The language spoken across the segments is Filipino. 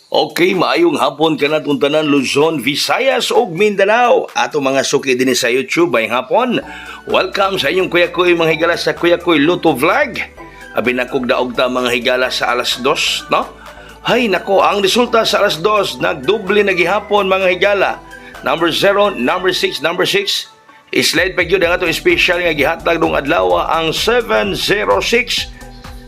Okay, maayong hapon ka na tanan Luzon, Visayas ug Mindanao. Ato mga suki din sa YouTube ay hapon. Welcome sa inyong Kuya Koy mga higala sa Kuya Koy Luto Vlog. Abi nakog daog ta mga higala sa alas 2, no? Hay nako, ang resulta sa alas 2 nagdoble na gihapon mga higala. Number 0, number 6, number 6. Slide pa gyud ang atong special nga gihatag dong adlaw ang 706.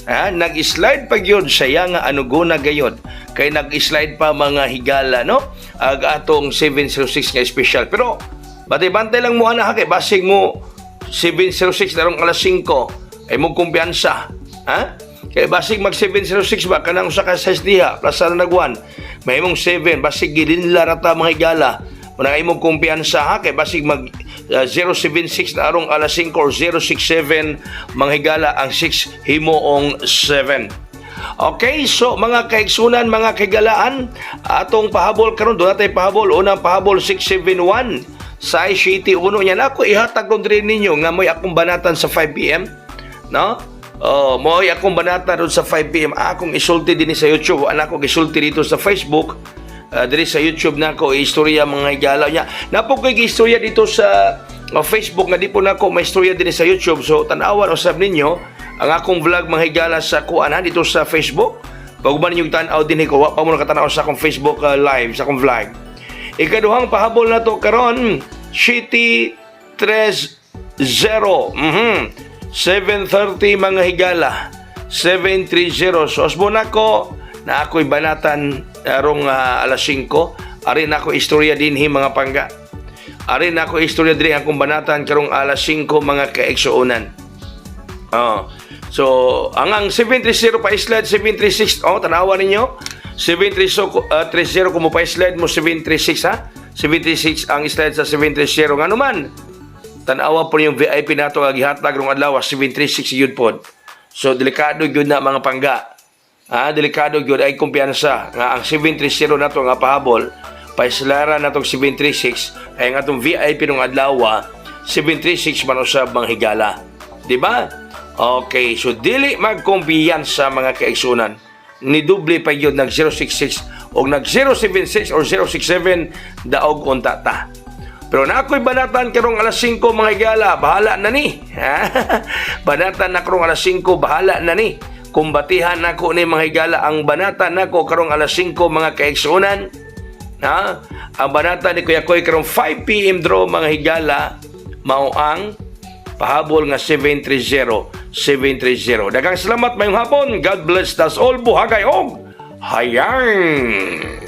Nag-slide pa gyud saya nga anuguna gayod kay nag-slide pa mga higala no ag atong 706 nga special, pero bantay-bantay lang mo ana kay basig mo 706 darong alas 5 ay mo kumpiyansa kay basig mag 706 ba kanang usa ka size diha plus na nagwan mahimong 7 basig gidinla rata mga higala muna imong kumpiyansa kay basig mag 076 na arong alas 5 or 067 mga higala ang 6 himoong 7. Okay, so mga kaigsunan, mga kaigalaan, atong pahabol karon doon natin pahabol. Unang pahabol 671 sa City 1 niya na ako ihatag ko rin ninyo nga mo'y akong banatan sa 5 PM, no? Mo'y akong banatan doon sa 5 PM. Akong isulti din sa YouTube, anak ko isulti dito sa Facebook. Diri sa YouTube na ako istorya mga higala niya. Napo ko istorya dito sa Facebook nga di po na ako may istorya din sa YouTube. So tanawan usab ninyo ang akong vlog mga higala sa kuan dito sa Facebook. Pag ba ninyo tan-aw din ko, wa pa mo nakatanaw sa akong Facebook live sa akong vlog. Ikaduhang pahabol na to karon City 30 730 mga higala 730. So asbo na ko na ako'y banatan arong alas 5. Arin ako istorya dinhi mga pangga. Arin ako istorya dinhi akong banatan karong alas 5 mga kaigsuonan. So ang 730 pa slide 736 tanawa ninyo 730 kung mo pa slide mo 736 736 ang slide sa 730 nga naman tanawa po yung VIP nato nga gihatag rong adlaw 736 yun po. So delikado gyud na mga pangga. Delikado gyud ay kumpiyansa nga ang 730 nato nga pahabol paislara natong 736 ay nga atong VIP nung adlaw 736 man usab mga higala, di ba? Okay, so dili magkumpiyansa mga kaigsunan, ni doble pa gyud nag 066 o nag 076 or 067 daog unta ta. Pero na ako'y banatan karong alas 5 mga higala, bahala na ni. Banatan na karong alas 5, bahala na ni. Kumbatihan nako ni mga higala ang banatan nako karong alas 5 mga kaigsunan. Ang banatan ni Kuya Koy karong 5 PM draw mga higala mao ang pahabol nga 730. Daghang salamat mayong hapon. God bless us all. Buhagay og hayang.